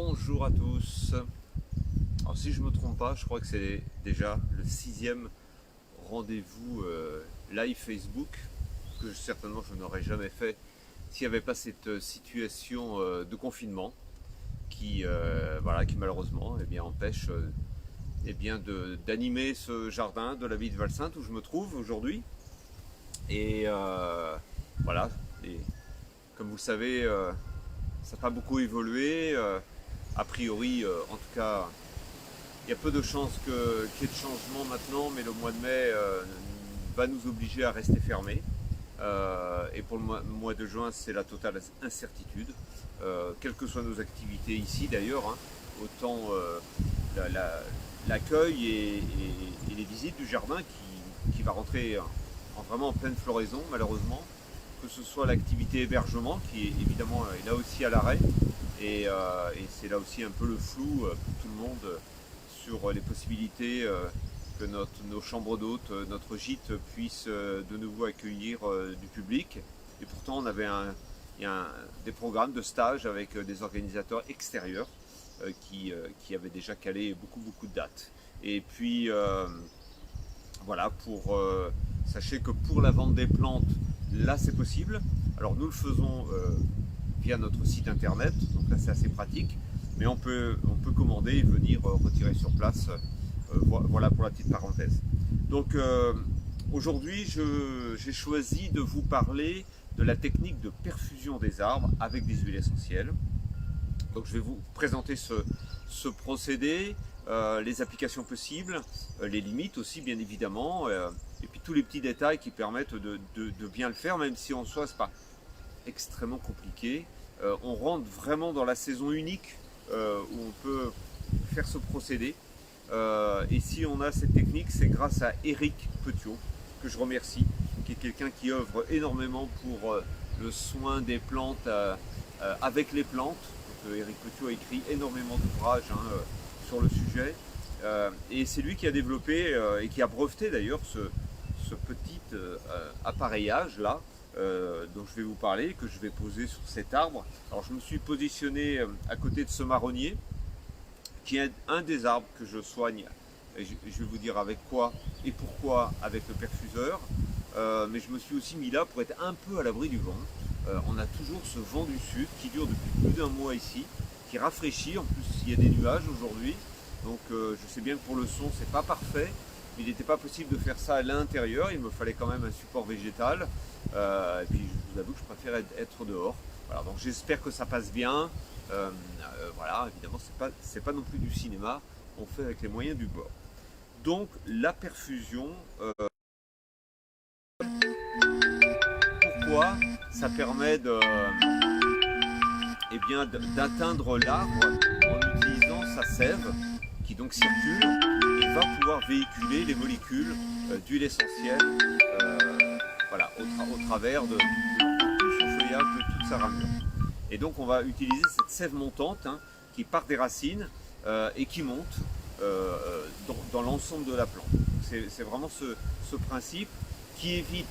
Bonjour à tous. Alors si je me trompe pas, je crois que c'est déjà le 6e rendez-vous live Facebook que certainement je n'aurais jamais fait s'il n'y avait pas cette situation de confinement qui malheureusement empêche d'animer ce jardin de la ville de Valsainte où je me trouve aujourd'hui. Et voilà, et comme vous le savez, ça n'a pas beaucoup évolué. A priori, en tout cas, il y a peu de chances qu'il y ait de changement maintenant, mais le mois de mai va nous obliger à rester fermés. Et pour le mois de juin, c'est la totale incertitude. Quelles que soient nos activités ici d'ailleurs, hein, autant l'accueil et les visites du jardin qui va rentrer vraiment en pleine floraison malheureusement, que ce soit l'activité hébergement qui est évidemment est là aussi à l'arrêt, et c'est là aussi un peu le flou pour tout le monde sur les possibilités que nos chambres d'hôtes, notre gîte puisse de nouveau accueillir du public. Et pourtant on avait des programmes de stage avec des organisateurs extérieurs qui avaient déjà calé beaucoup de dates. Et puis voilà, sachez que pour la vente des plantes, là c'est possible. Alors nous le faisons via notre site internet, donc là c'est assez pratique, mais on peut commander et venir retirer sur place. Voilà pour la petite parenthèse. Donc aujourd'hui j'ai choisi de vous parler de la technique de perfusion des arbres avec des huiles essentielles. Donc je vais vous présenter ce procédé, les applications possibles, les limites aussi bien évidemment, et puis tous les petits détails qui permettent de bien le faire, même si en soi c'est pas extrêmement compliqué. On rentre vraiment dans la saison unique où on peut faire ce procédé. Et si on a cette technique, c'est grâce à Éric Petiot, que je remercie, qui est quelqu'un qui œuvre énormément pour le soin des plantes avec les plantes. Éric Petiot a écrit énormément d'ouvrages sur le sujet. Et c'est lui qui a développé et qui a breveté d'ailleurs ce petit appareillage là dont je vais vous parler, que je vais poser sur cet arbre. Alors je me suis positionné à côté de ce marronnier, qui est un des arbres que je soigne. Et je vais vous dire avec quoi et pourquoi avec le perfuseur. Mais je me suis aussi mis là pour être un peu à l'abri du vent. On a toujours ce vent du sud qui dure depuis plus d'un mois ici, qui rafraîchit. En plus, il y a des nuages aujourd'hui. Donc je sais bien que pour le son, c'est pas parfait. Il n'était pas possible de faire ça à l'intérieur. Il me fallait quand même un support végétal. Et puis je vous avoue que je préfère être dehors. Voilà, donc j'espère que ça passe bien. Voilà, évidemment, c'est pas non plus du cinéma. On fait avec les moyens du bord. Donc la perfusion. Pourquoi ça permet d'atteindre l'arbre en utilisant sa sève qui donc circule et va pouvoir véhiculer les molécules d'huile essentielle voilà, au travers de tout son feuillage, de toute sa ramure. Et donc on va utiliser cette sève montante qui part des racines et qui monte dans l'ensemble de la plante. C'est vraiment ce principe qui évite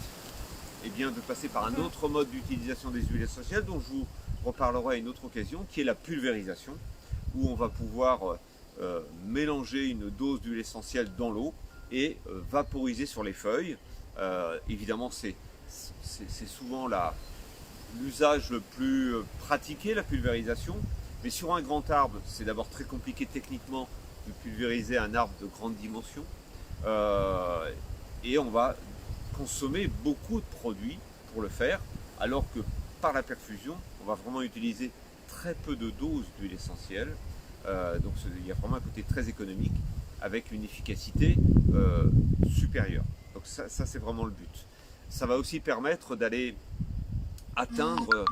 de passer par un autre mode d'utilisation des huiles essentielles dont je vous reparlerai à une autre occasion, qui est la pulvérisation, où on va pouvoir mélanger une dose d'huile essentielle dans l'eau et vaporiser sur les feuilles. Évidemment, c'est souvent l'usage le plus pratiqué, la pulvérisation, mais sur un grand arbre, c'est d'abord très compliqué techniquement de pulvériser un arbre de grande dimension, et on va consommer beaucoup de produits pour le faire, alors que par la perfusion, on va vraiment utiliser très peu de doses d'huile essentielle. Donc il y a vraiment un côté très économique avec une efficacité supérieure. Donc ça c'est vraiment le but. Ça va aussi permettre d'aller atteindre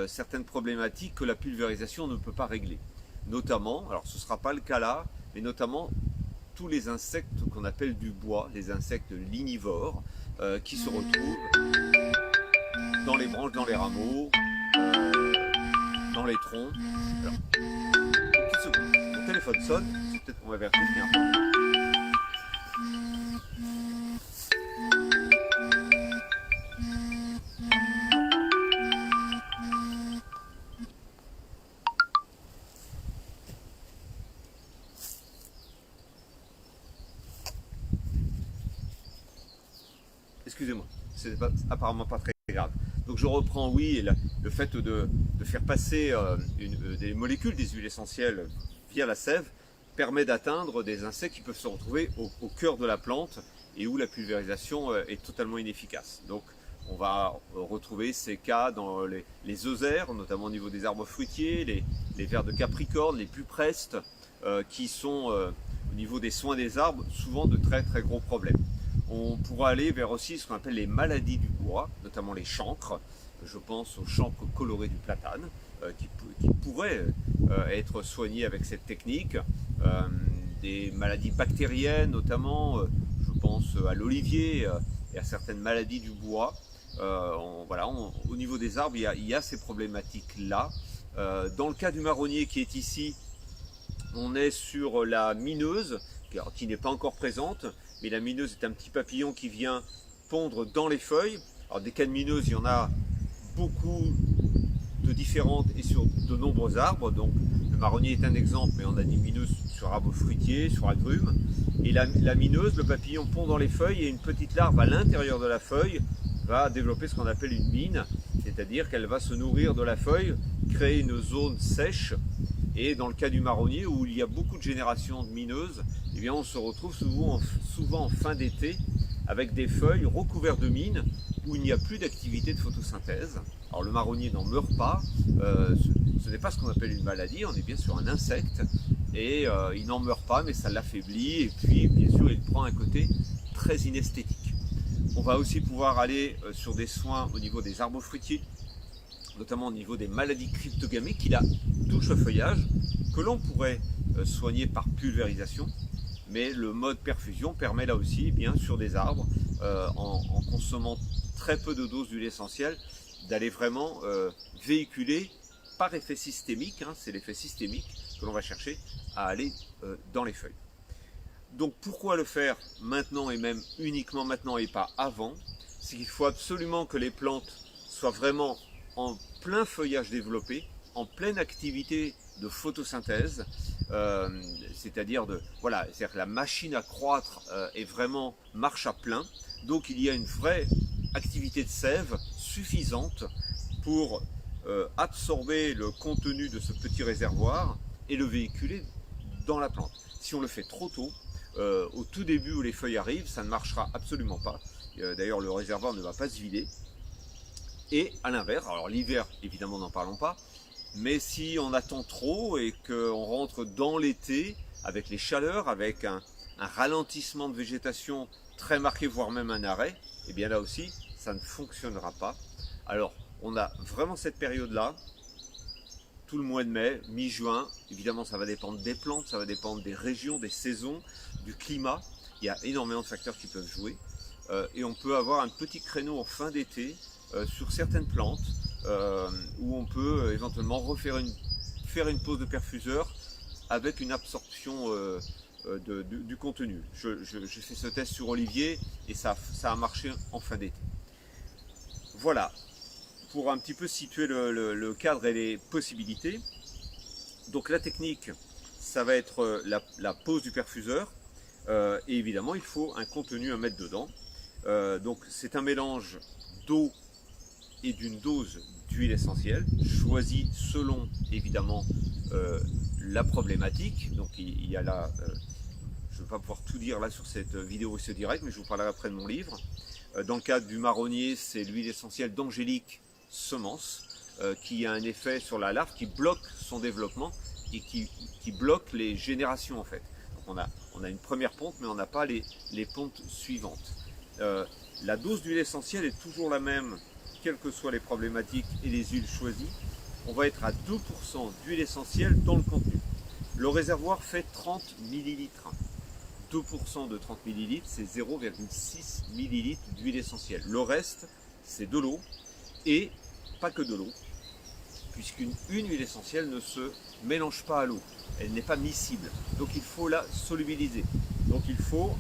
certaines problématiques que la pulvérisation ne peut pas régler. Notamment, alors ce ne sera pas le cas là, mais notamment tous les insectes qu'on appelle du bois, les insectes lignivores, qui se retrouvent dans les branches, dans les rameaux, dans les troncs. Alors, une petite seconde, mon téléphone sonne, c'est peut-être qu'on va avertir qu'il y a un problème. excusez-moi, c'est apparemment pas très grave. Donc je reprends, oui, le fait de faire passer des molécules des huiles essentielles via la sève permet d'atteindre des insectes qui peuvent se retrouver au cœur de la plante et où la pulvérisation est totalement inefficace. Donc on va retrouver ces cas dans les œsers, notamment au niveau des arbres fruitiers, les vers de Capricorne, les buprestes, qui sont au niveau des soins des arbres souvent de très très gros problèmes. On pourra aller vers aussi ce qu'on appelle les maladies du bois, notamment les chancres. Je pense aux chancres colorés du platane, qui pourraient être soignés avec cette technique. Des maladies bactériennes notamment, je pense à l'olivier et à certaines maladies du bois. Au niveau des arbres, il y a ces problématiques-là. Dans le cas du marronnier qui est ici, on est sur la mineuse, qui n'est pas encore présente, mais la mineuse est un petit papillon qui vient pondre dans les feuilles. Alors des cas de mineuse, il y en a beaucoup de différentes et sur de nombreux arbres. Donc le marronnier est un exemple, mais on a des mineuses sur arbres fruitiers, sur agrumes. Et la mineuse, le papillon pond dans les feuilles et une petite larve à l'intérieur de la feuille va développer ce qu'on appelle une mine, c'est-à-dire qu'elle va se nourrir de la feuille, créer une zone sèche. Et dans le cas du marronnier, où il y a beaucoup de générations de mineuses, eh bien on se retrouve souvent en fin d'été avec des feuilles recouvertes de mines où il n'y a plus d'activité de photosynthèse. Alors le marronnier n'en meurt pas, ce n'est pas ce qu'on appelle une maladie, on est bien sur un insecte, et il n'en meurt pas, mais ça l'affaiblit, et puis bien sûr il prend un côté très inesthétique. On va aussi pouvoir aller sur des soins au niveau des arbres fruitiers, notamment au niveau des maladies cryptogamiques qui la touchent le feuillage, que l'on pourrait soigner par pulvérisation, mais le mode perfusion permet là aussi, eh bien, sur des arbres, en consommant très peu de doses d'huile essentielle, d'aller vraiment véhiculer par effet systémique, hein, c'est l'effet systémique que l'on va chercher à aller dans les feuilles. Donc pourquoi le faire maintenant et même uniquement maintenant et pas avant? C'est qu'il faut absolument que les plantes soient vraiment en plein feuillage développé, en pleine activité de photosynthèse, c'est-à-dire que la machine à croître est vraiment marche à plein, donc il y a une vraie activité de sève suffisante pour absorber le contenu de ce petit réservoir et le véhiculer dans la plante. Si on le fait trop tôt, au tout début où les feuilles arrivent, ça ne marchera absolument pas. D'ailleurs, le réservoir ne va pas se vider. Et à l'inverse, alors l'hiver, évidemment, n'en parlons pas, mais si on attend trop et qu'on rentre dans l'été, avec les chaleurs, avec un ralentissement de végétation très marqué, voire même un arrêt, et bien là aussi, ça ne fonctionnera pas. Alors, on a vraiment cette période-là, tout le mois de mai, mi-juin. Évidemment, ça va dépendre des plantes, ça va dépendre des régions, des saisons, du climat. Il y a énormément de facteurs qui peuvent jouer. Et on peut avoir un petit créneau en fin d'été sur certaines plantes où on peut éventuellement faire une pause de perfuseur avec une absorption du contenu. J'ai fait ce test sur olivier et ça a marché en fin d'été. Voilà, pour un petit peu situer le cadre et les possibilités. Donc la technique, ça va être la pose du perfuseur. Et évidemment, il faut un contenu à mettre dedans. Donc c'est un mélange d'eau et d'une dose d'huile essentielle, choisie selon évidemment la problématique. Donc il y a là, je ne vais pas pouvoir tout dire là sur cette vidéo ou ce direct, mais je vous parlerai après de mon livre. Dans le cas du marronnier, c'est l'huile essentielle d'Angélique Semence, qui a un effet sur la larve qui bloque son développement et qui bloque les générations en fait. Donc on a une première ponte, mais on n'a pas les pontes suivantes. La dose d'huile essentielle est toujours la même, quelles que soient les problématiques et les huiles choisies. On va être à 2% d'huile essentielle dans le contenu. Le réservoir fait 30 ml. 2% de 30 ml, c'est 0,6 ml d'huile essentielle. Le reste, c'est de l'eau, et pas que de l'eau, puisqu'une huile essentielle ne se mélange pas à l'eau. Elle n'est pas miscible. Donc il faut la solubiliser. Donc il faut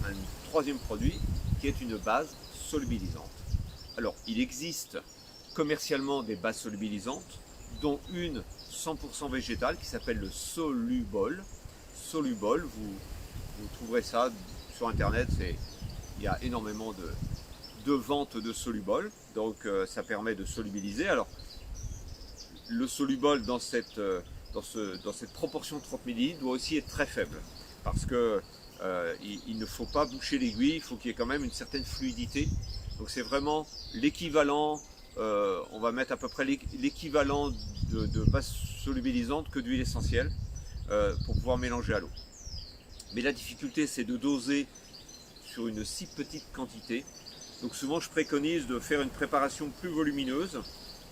un troisième produit qui est une base solubilisante. Alors il existe commercialement des bases solubilisantes, dont une 100% végétale qui s'appelle le Solubol. Solubol, vous trouverez ça sur internet, il y a énormément de vente de solubol, donc ça permet de solubiliser. Alors le solubol dans cette proportion de 30 ml doit aussi être très faible, parce que il ne faut pas boucher l'aiguille, il faut qu'il y ait quand même une certaine fluidité. Donc c'est vraiment l'équivalent, on va mettre à peu près l'équivalent de base solubilisante que d'huile essentielle pour pouvoir mélanger à l'eau. Mais la difficulté, c'est de doser sur une si petite quantité. Donc souvent je préconise de faire une préparation plus volumineuse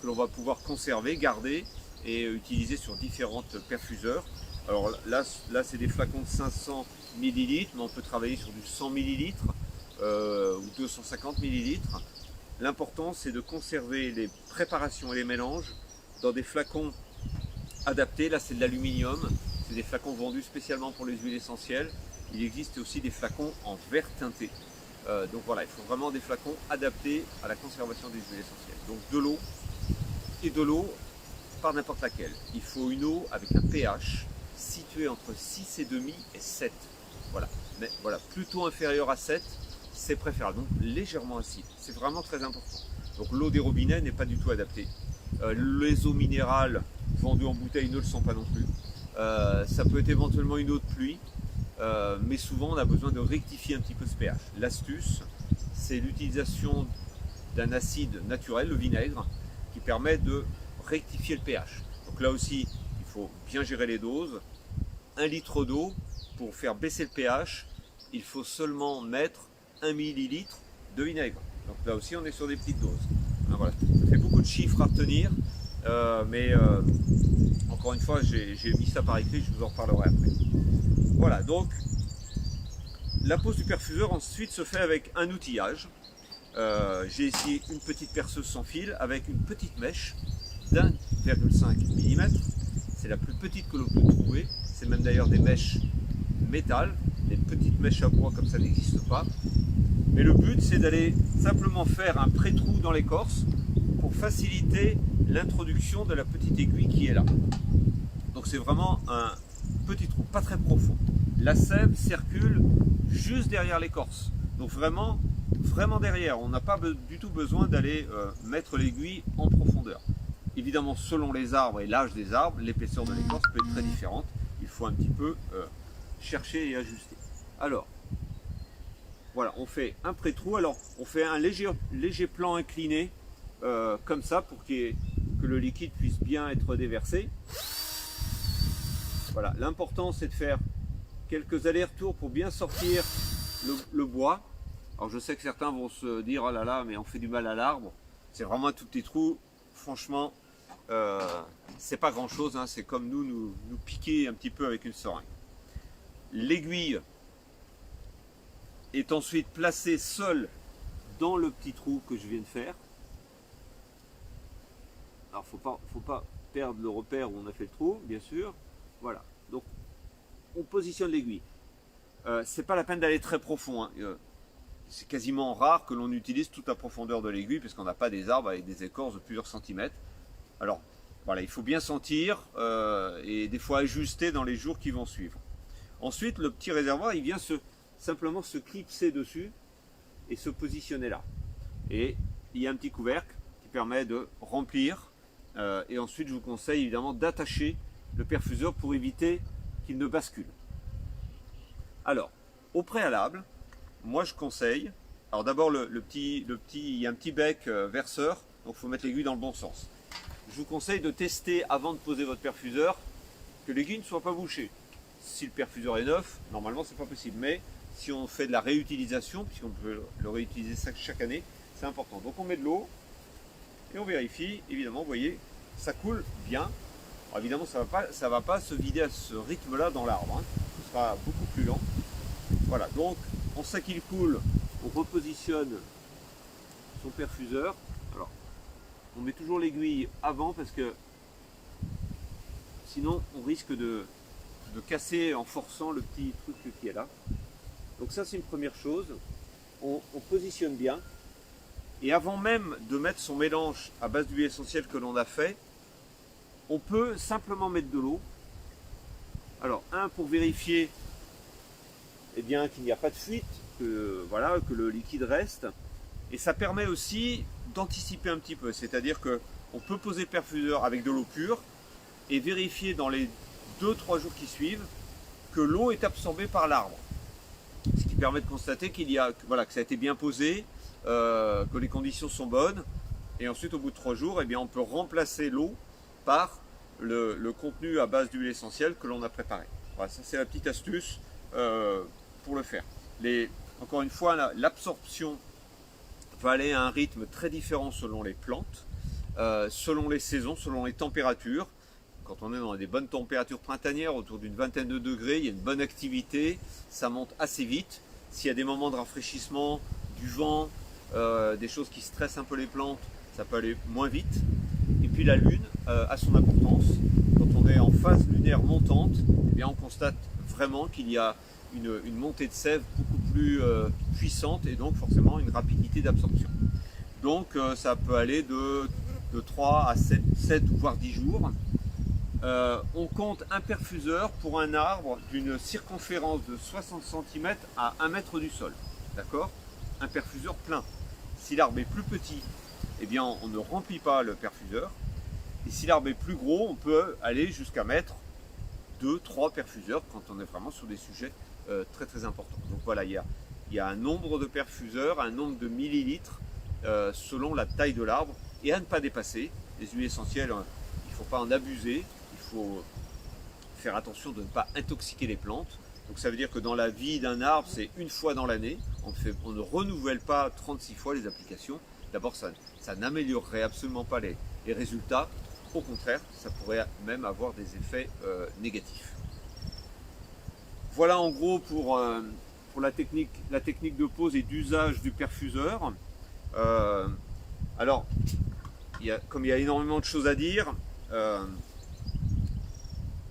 que l'on va pouvoir conserver, garder et utiliser sur différentes perfuseurs. Alors là c'est des flacons de 500 ml, mais on peut travailler sur du 100 ml ou 250 ml. L'important c'est de conserver les préparations et les mélanges dans des flacons adaptés. Là c'est de l'aluminium, c'est des flacons vendus spécialement pour les huiles essentielles. Il existe aussi des flacons en verre teinté. Donc voilà, il faut vraiment des flacons adaptés à la conservation des huiles essentielles. Donc de l'eau, et de l'eau par n'importe laquelle. Il faut une eau avec un pH situé entre 6,5 et 7. Voilà. Mais voilà, plutôt inférieur à 7, c'est préférable. Donc légèrement acide. C'est vraiment très important. Donc l'eau des robinets n'est pas du tout adaptée. Les eaux minérales vendues en bouteille ne le sont pas non plus. Ça peut être éventuellement une eau de pluie. Mais souvent on a besoin de rectifier un petit peu ce pH. L'astuce, c'est l'utilisation d'un acide naturel, le vinaigre, qui permet de rectifier le pH. Donc là aussi, il faut bien gérer les doses. 1 litre d'eau, pour faire baisser le pH, il faut seulement mettre 1 millilitre de vinaigre. Donc là aussi, on est sur des petites doses. Hein, voilà. Ça fait beaucoup de chiffres à retenir, mais encore une fois, j'ai mis ça par écrit, je vous en reparlerai après. Voilà, donc la pose du perfuseur ensuite se fait avec un outillage. J'ai ici une petite perceuse sans fil avec une petite mèche d'1,5 mm. C'est la plus petite que l'on peut trouver. C'est même d'ailleurs des mèches métal. Les petites mèches à bois comme ça n'existent pas. Mais le but, c'est d'aller simplement faire un pré-trou dans l'écorce pour faciliter l'introduction de la petite aiguille qui est là. Donc c'est vraiment un petit trou, pas très profond. La sève circule juste derrière l'écorce. Donc vraiment derrière. On n'a pas du tout besoin d'aller mettre l'aiguille en profondeur. Évidemment, selon les arbres et l'âge des arbres, l'épaisseur de l'écorce peut être très différente. Il faut un petit peu chercher et ajuster. Alors, voilà, on fait un pré-trou. Alors, on fait un léger plan incliné, comme ça, pour que le liquide puisse bien être déversé. Voilà, l'important c'est de faire quelques allers-retours pour bien sortir le bois. Alors je sais que certains vont se dire oh là là, mais on fait du mal à l'arbre. C'est vraiment un tout petit trou. Franchement, c'est pas grand chose, hein. C'est comme nous piquer un petit peu avec une seringue. L'aiguille est ensuite placée seule dans le petit trou que je viens de faire. Alors faut pas perdre le repère où on a fait le trou, bien sûr. Voilà, donc on positionne l'aiguille. C'est pas la peine d'aller très profond, hein. C'est quasiment rare que l'on utilise toute la profondeur de l'aiguille parce qu'on n'a pas des arbres avec des écorces de plusieurs centimètres. Alors voilà, il faut bien sentir et des fois ajuster dans les jours qui vont suivre. Ensuite, le petit réservoir, il vient simplement se clipser dessus et se positionner là. Et il y a un petit couvercle qui permet de remplir. Et ensuite, je vous conseille évidemment d'attacher le perfuseur pour éviter qu'il ne bascule. Alors, au préalable, moi je conseille, alors d'abord il y a un petit bec verseur, donc il faut mettre l'aiguille dans le bon sens. Je vous conseille de tester avant de poser votre perfuseur que l'aiguille ne soit pas bouchée. Si le perfuseur est neuf, normalement c'est pas possible, mais si on fait de la réutilisation, puisqu'on peut le réutiliser chaque année, c'est important. Donc on met de l'eau et on vérifie, évidemment, vous voyez, ça coule bien. Alors évidemment, ça va pas se vider à ce rythme-là dans l'arbre, hein. Ce sera beaucoup plus lent. Voilà, donc on sait qu'il coule, on repositionne son perfuseur. Alors, on met toujours l'aiguille avant parce que sinon on risque de casser en forçant le petit truc qui est là. Donc ça c'est une première chose. On positionne bien. Et avant même de mettre son mélange à base d'huile essentielle que l'on a fait, on peut simplement mettre de l'eau. Alors, pour vérifier qu'il n'y a pas de fuite, que le liquide reste. Et ça permet aussi d'anticiper un petit peu, c'est-à-dire qu'on peut poser le perfuseur avec de l'eau pure et vérifier dans les 2-3 jours qui suivent que l'eau est absorbée par l'arbre. Ce qui permet de constater qu'il y a, voilà, que ça a été bien posé, que les conditions sont bonnes. Et ensuite, au bout de 3 jours, eh bien, on peut remplacer l'eau par le contenu à base d'huile essentielle que l'on a préparé. Voilà, ça c'est la petite astuce pour le faire. Encore une fois, l'absorption va aller à un rythme très différent selon les plantes, selon les saisons, selon les températures. Quand on est dans des bonnes températures printanières, autour d'une vingtaine de degrés, il y a une bonne activité, ça monte assez vite. S'il y a des moments de rafraîchissement, du vent, des choses qui stressent un peu les plantes, ça peut aller moins vite. Et puis la lune a son importance. Quand on est en phase lunaire montante, eh bien on constate vraiment qu'il y a une montée de sève beaucoup plus puissante et donc forcément une rapidité d'absorption. Donc ça peut aller de 3 à 7 voire 10 jours. On compte un perfuseur pour un arbre d'une circonférence de 60 cm à 1 mètre du sol. D'accord? Un perfuseur plein. Si l'arbre est plus petit, eh bien on ne remplit pas le perfuseur. Et si l'arbre est plus gros, on peut aller jusqu'à mettre 2-3 perfuseurs quand on est vraiment sur des sujets très très importants. Donc voilà, il y a un nombre de perfuseurs, un nombre de millilitres selon la taille de l'arbre et à ne pas dépasser. Les huiles essentielles, il ne faut pas en abuser. Il faut faire attention de ne pas intoxiquer les plantes. Donc ça veut dire que dans la vie d'un arbre, c'est une fois dans l'année. On ne renouvelle pas 36 fois les applications. D'abord, ça n'améliorerait absolument pas les résultats. Au contraire, ça pourrait même avoir des effets négatifs. Voilà en gros pour la technique de pose et d'usage du perfuseur. Alors, comme il y a énormément de choses à dire,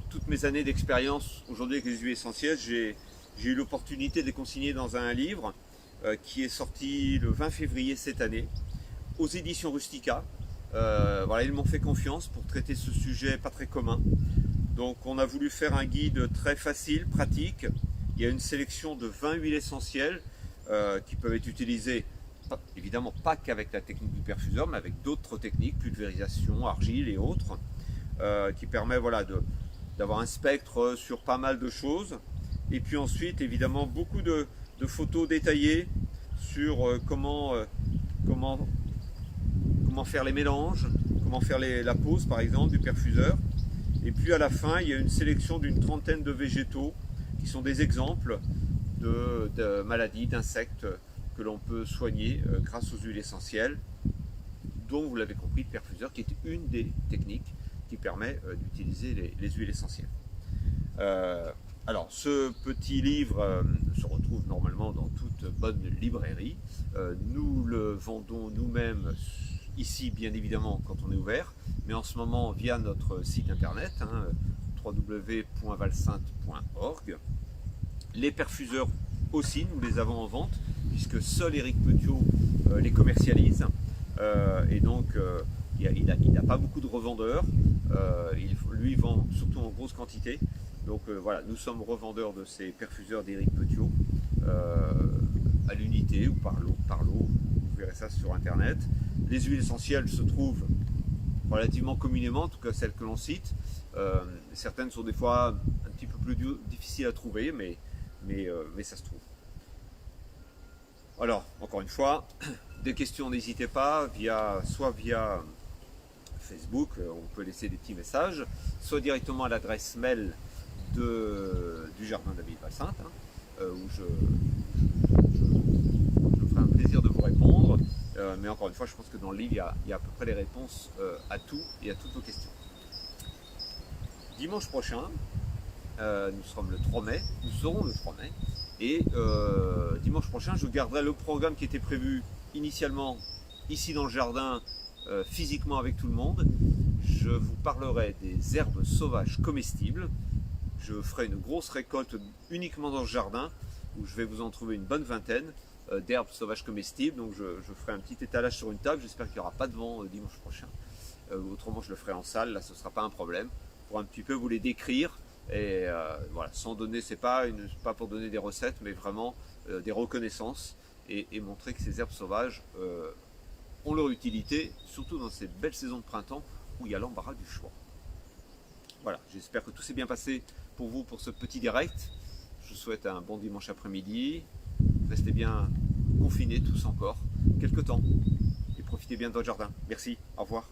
toutes mes années d'expérience aujourd'hui avec les huiles essentielles, j'ai eu l'opportunité de les consigner dans un livre qui est sorti le 20 février cette année aux éditions Rustica. Voilà, ils m'ont fait confiance pour traiter ce sujet pas très commun. Donc on a voulu faire un guide très facile, pratique. Il y a une sélection de 20 huiles essentielles qui peuvent être utilisées, évidemment pas qu'avec la technique du perfuseur, mais avec d'autres techniques, pulvérisation, argile et autres, qui permet voilà, d'avoir un spectre sur pas mal de choses. Et puis ensuite, évidemment, beaucoup de photos détaillées sur comment faire les mélanges, comment faire la pose, par exemple, du perfuseur. Et puis à la fin, il y a une sélection d'une trentaine de végétaux qui sont des exemples de maladies, d'insectes que l'on peut soigner grâce aux huiles essentielles, dont, vous l'avez compris, le perfuseur, qui est une des techniques qui permet d'utiliser les huiles essentielles. Alors, ce petit livre se retrouve normalement dans toute bonne librairie. Nous le vendons nous-mêmes ici, bien évidemment, quand on est ouvert, mais en ce moment via notre site internet, www.valsainte.org. Les perfuseurs aussi, nous les avons en vente, puisque seul Éric Petiot les commercialise. Et donc, il n'a pas beaucoup de revendeurs. Lui vend surtout en grosse quantité. Donc voilà, nous sommes revendeurs de ces perfuseurs d'Éric Petiot à l'unité ou par lot. Vous verrez ça sur internet. Les huiles essentielles se trouvent relativement communément, en tout cas celles que l'on cite. Certaines sont des fois un petit peu plus difficiles à trouver, mais ça se trouve. Alors, encore une fois, des questions, n'hésitez pas, soit via Facebook, on peut laisser des petits messages, soit directement à l'adresse mail du jardin d'Abbé Valsainte, où je ferai un plaisir de vous répondre. Mais encore une fois, je pense que dans le livre, il y a à peu près les réponses à tout et à toutes vos questions. Dimanche prochain, nous serons le 3 mai, et dimanche prochain, je garderai le programme qui était prévu initialement ici dans le jardin, physiquement avec tout le monde. Je vous parlerai des herbes sauvages comestibles. Je ferai une grosse récolte uniquement dans le jardin, où je vais vous en trouver une bonne vingtaine d'herbes sauvages comestibles. Donc je ferai un petit étalage sur une table. J'espère qu'il n'y aura pas de vent dimanche prochain. Autrement, je le ferai en salle. Là, ce ne sera pas un problème. Pour un petit peu vous les décrire. Et voilà, sans donner, c'est pas pour donner des recettes, mais vraiment des reconnaissances. et montrer que ces herbes sauvages ont leur utilité, surtout dans ces belles saisons de printemps où il y a l'embarras du choix. Voilà, j'espère que tout s'est bien passé pour vous pour ce petit direct. Je vous souhaite un bon dimanche après-midi. Restez bien confinés tous encore quelques temps et profitez bien de votre jardin. Merci, au revoir.